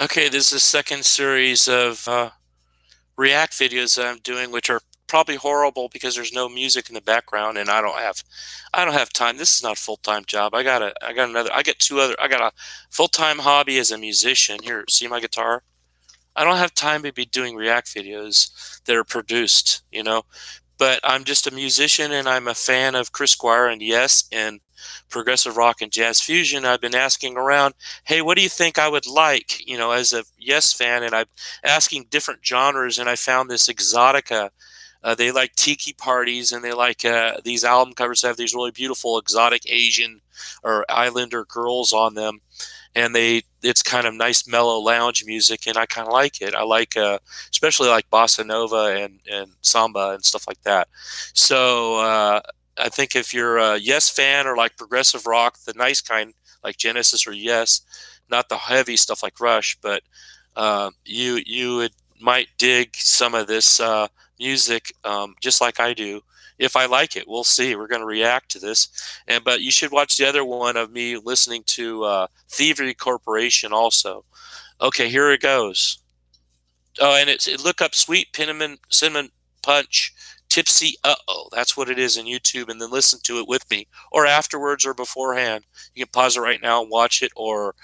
Okay, this is the second series of React videos that I'm doing, which are probably horrible because there's no music in the background, and I don't have time. This is not a full time job. I got two other. I got a full time hobby as a musician. Here, see my guitar. I don't have time to be doing React videos that are produced, but I'm just a musician and I'm a fan of Chris Squire and Yes and progressive rock and jazz fusion. I've been asking around, hey, what do you think I would like, as a Yes fan? And I'm asking different genres, and I found this exotica. They like tiki parties, and they like these album covers that have these really beautiful exotic Asian or islander girls on them, and it's kind of nice mellow lounge music, and I kind of like it. I like especially like bossa nova and samba and stuff like that. So I think if you're a Yes fan or like progressive rock, the nice kind like Genesis or Yes, not the heavy stuff like Rush, but you would might dig some of this music, just like I do. If I like it, we'll see. We're going to react to this, but you should watch the other one of me listening to Thievery Corporation also. Okay, here it goes. Oh, and look up Sweet Cinnamon Punch Tipsy That's what it is in YouTube, and then listen to it with me, or afterwards, or beforehand. You can pause it right now and watch it, or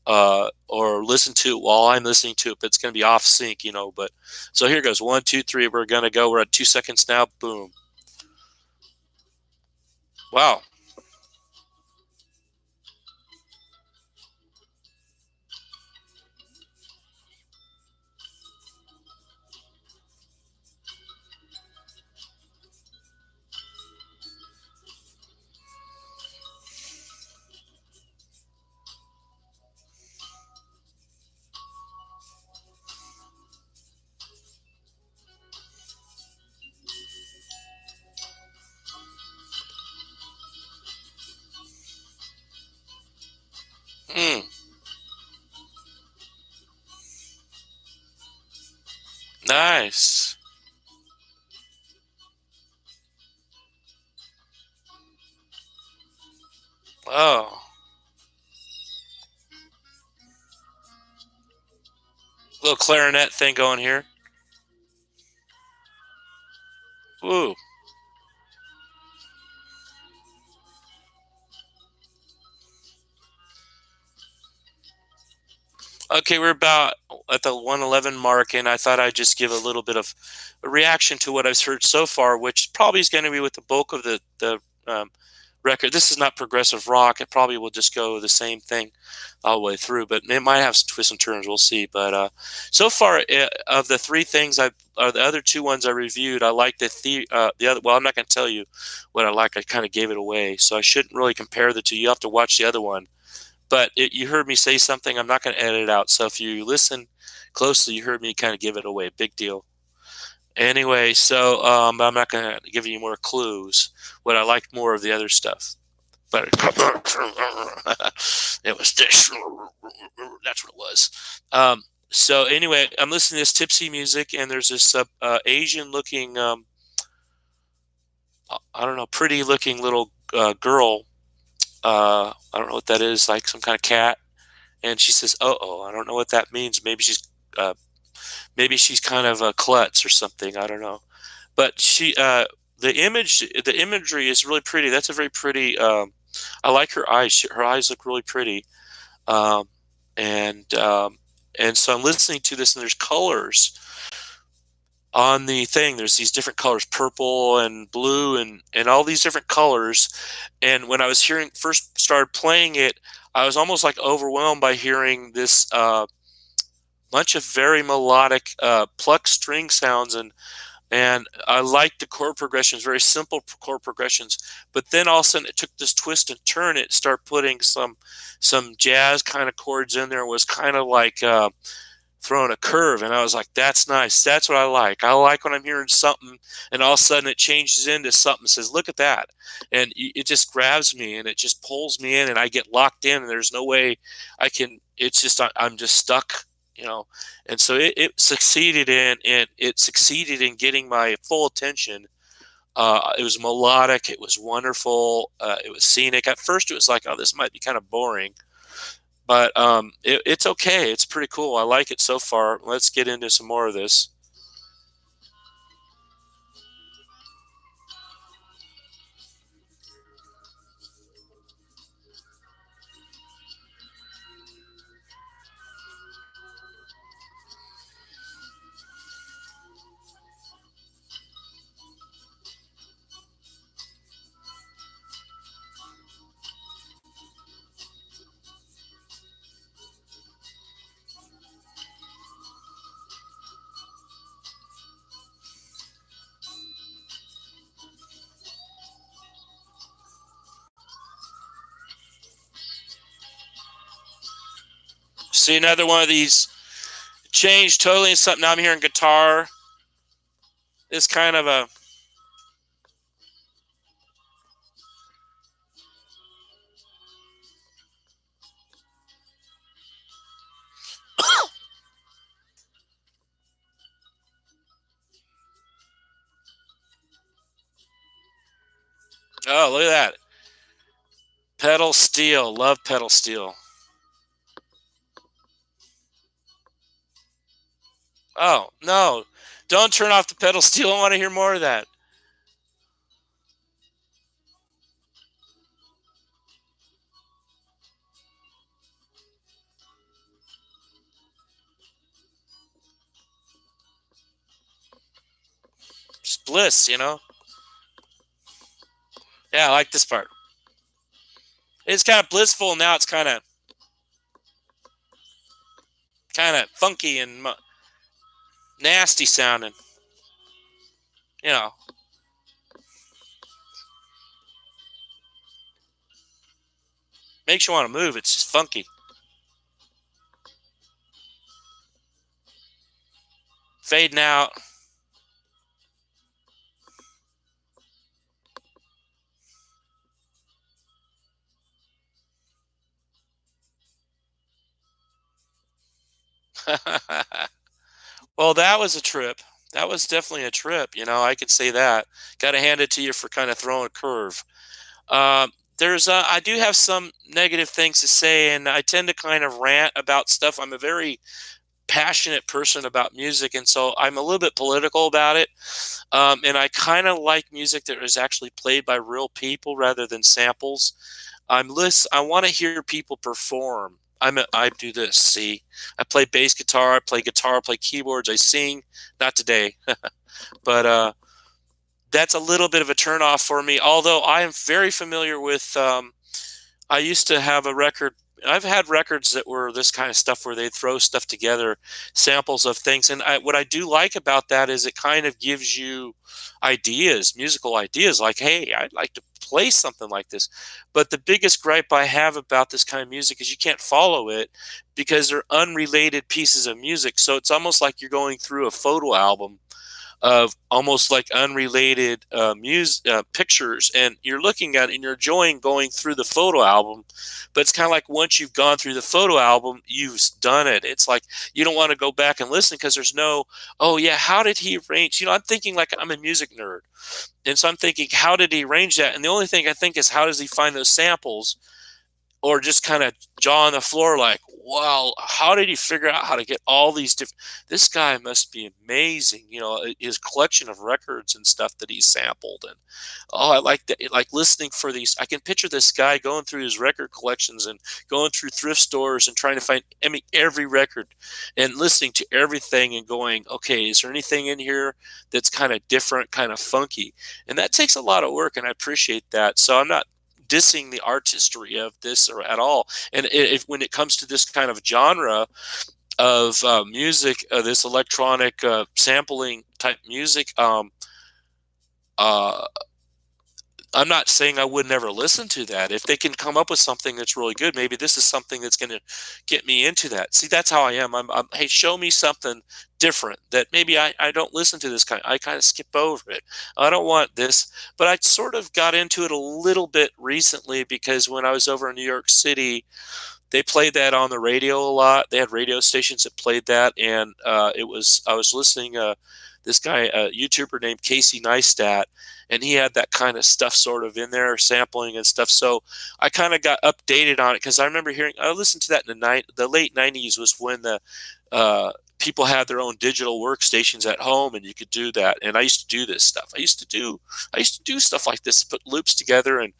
listen to it while I'm listening to it. But it's going to be off sync, But so here goes. 1, 2, 3. We're gonna go. We're at 2 seconds now. Boom. Wow. Mm, nice. Oh, little clarinet thing going here. Woo. Okay, we're about at the 111 mark, and I thought I'd just give a little bit of a reaction to what I've heard so far, which probably is going to be with the bulk of the record. This is not progressive rock. It probably will just go the same thing all the way through, but it might have some twists and turns. We'll see. But so far, of the three things the other two ones I reviewed, I like the other. Well, I'm not going to tell you what I like. I kind of gave it away, so I shouldn't really compare the two. You have to watch the other one, but you heard me say something. I'm not going to edit it out. So if you listen closely, you heard me kind of give it away. Big deal. Anyway, so I'm not going to give you more clues. What I liked more of the other stuff, but it was this. That's what it was. So anyway, I'm listening to this tipsy music, and there's this Asian-looking, I don't know, pretty-looking little girl. I don't know what that is, like some kind of cat, and she says, "Oh, I don't know what that means. Uh, maybe she's kind of a klutz or something. I don't know." But the imagery is really pretty. That's a very pretty. I like her eyes. Her eyes look really pretty. Um, and and so I'm listening to this, and there's colors on the thing. There's these different colors, purple and blue, and all these different colors. And when I was first started playing it, I was almost like overwhelmed by hearing this bunch of very melodic plucked string sounds, and I liked the chord progressions, very simple chord progressions. But then all of a sudden, it took this twist and turn. It started putting some jazz kind of chords in there. It was kind of like throwing a curve, and I was like, "That's nice. That's what I like. I like when I'm hearing something, and all of a sudden it changes into something. Says, look at that,' and it just grabs me, and it just pulls me in, and I get locked in, and there's no way I can. It's just I'm just stuck." And so it succeeded in getting my full attention. It was melodic, it was wonderful, it was scenic. At first, it was like, oh, this might be kind of boring, But it's okay. It's pretty cool. I like it so far. Let's get into some more of this. See another one of these change totally into something. Now I'm hearing guitar. It's kind of a oh, look at that. Pedal steel. Love pedal steel. Oh, no. Don't turn off the pedal steel. I want to hear more of that. It's bliss, you know? Yeah, I like this part. It's kind of blissful. Now it's kind of funky and nasty sounding. You know, makes you want to move. It's just funky. Fading out. Well, that was a trip. That was definitely a trip. I could say that. Got to hand it to you for kind of throwing a curve. I do have some negative things to say, and I tend to kind of rant about stuff. I'm a very passionate person about music, and so I'm a little bit political about it. And I kind of like music that is actually played by real people rather than samples. I want to hear people perform. I do this. See, I play bass guitar, I play guitar, I play keyboards, I sing. Not today, but that's a little bit of a turnoff for me. Although I am very familiar with. I used to have a record. I've had records that were this kind of stuff where they throw stuff together, samples of things. And what I do like about that is it kind of gives you ideas, musical ideas, like, hey, I'd like to play something like this. But the biggest gripe I have about this kind of music is you can't follow it because they're unrelated pieces of music. So it's almost like you're going through a photo album of almost like unrelated music pictures, and you're looking at it and you're enjoying going through the photo album. But it's kind of like once you've gone through the photo album, you've done it. It's like you don't want to go back and listen because there's no, oh yeah, how did he arrange? I'm thinking like I'm a music nerd, and so I'm thinking, how did he arrange that? And the only thing I think is, how does he find those samples? Or just kind of jaw on the floor like, wow, how did he figure out how to get all these different, this guy must be amazing, his collection of records and stuff that he sampled. And oh, I like that, like listening for these. I can picture this guy going through his record collections and going through thrift stores and trying to find, I mean, every record, and listening to everything and going, okay, is there anything in here that's kind of different, kind of funky? And that takes a lot of work, and I appreciate that. So I'm not dissing the artistry of this or at all. And if when it comes to this kind of genre of music, this electronic sampling type music, uh, I'm not saying I would never listen to that. If they can come up with something that's really good, maybe this is something that's going to get me into that. See, that's how I am. Hey, show me something different that maybe I don't listen to this kind. I kind of skip over it. I don't want this, but I sort of got into it a little bit recently because when I was over in New York City, they played that on the radio a lot. They had radio stations that played that, and I was listening. this guy, a YouTuber named Casey Neistat, and he had that kind of stuff sort of in there, sampling and stuff. So I kind of got updated on it because I remember hearing. I listened to that in the late '90s was when the people had their own digital workstations at home, and you could do that. And I used to do this stuff. I used to do stuff like this, put loops together, and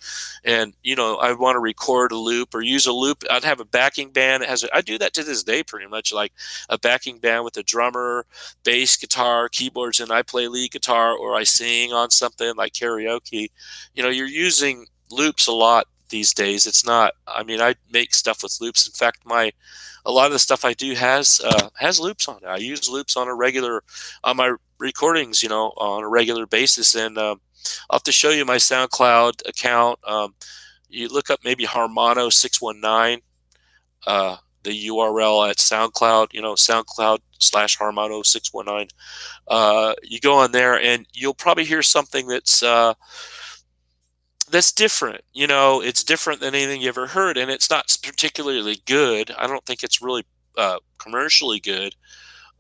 I want to record a loop or use a loop. I'd have a backing band that has. I do that to this day, pretty much, like a backing band with a drummer, bass, guitar, keyboards, and I play lead guitar, or I sing on something like karaoke. You're using loops a lot these days. It's not. I mean, I make stuff with loops. In fact, a lot of the stuff I do has loops on it. I use loops on my recordings, on a regular basis. And I'll have to show you my SoundCloud account. You look up maybe Harmono619, the URL at SoundCloud, SoundCloud/Harmono619. You go on there and you'll probably hear something that's different. It's different than anything you ever heard, and it's not particularly good. I don't think it's really commercially good.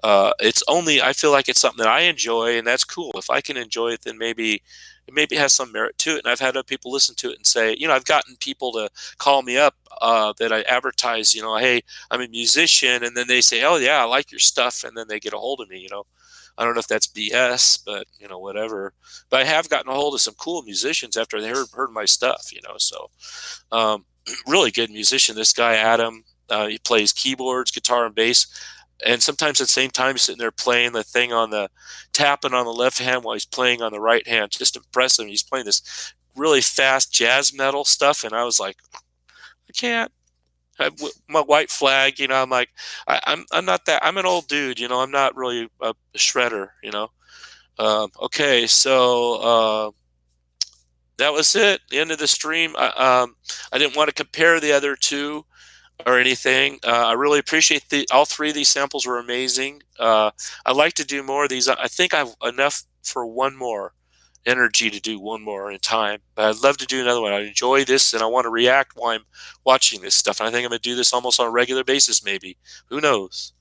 It's only I feel like it's something that I enjoy, and that's cool. If I can enjoy it, then maybe it has some merit to it. And I've had other people listen to it and say, I've gotten people to call me up that I advertise, hey, I'm a musician, and then they say, oh yeah, I like your stuff, and then they get a hold of me. I don't know if that's BS, but whatever. But I have gotten a hold of some cool musicians after they heard my stuff. So really good musician. This guy Adam, he plays keyboards, guitar, and bass, and sometimes at the same time he's sitting there playing the thing on the tapping on the left hand while he's playing on the right hand. Just impressive. He's playing this really fast jazz metal stuff, and I was like, I can't. My white flag, I'm like, I'm not that. I'm an old dude, I'm not really a shredder. Okay, so that was it. The end of the stream. I didn't want to compare the other two or anything. I really appreciate all three of these samples were amazing. I'd like to do more of these. I think I've enough for one more energy to do one more in time, but I'd love to do another one. I enjoy this and I want to react while I'm watching this stuff. And I think I'm going to do this almost on a regular basis, maybe. Who knows?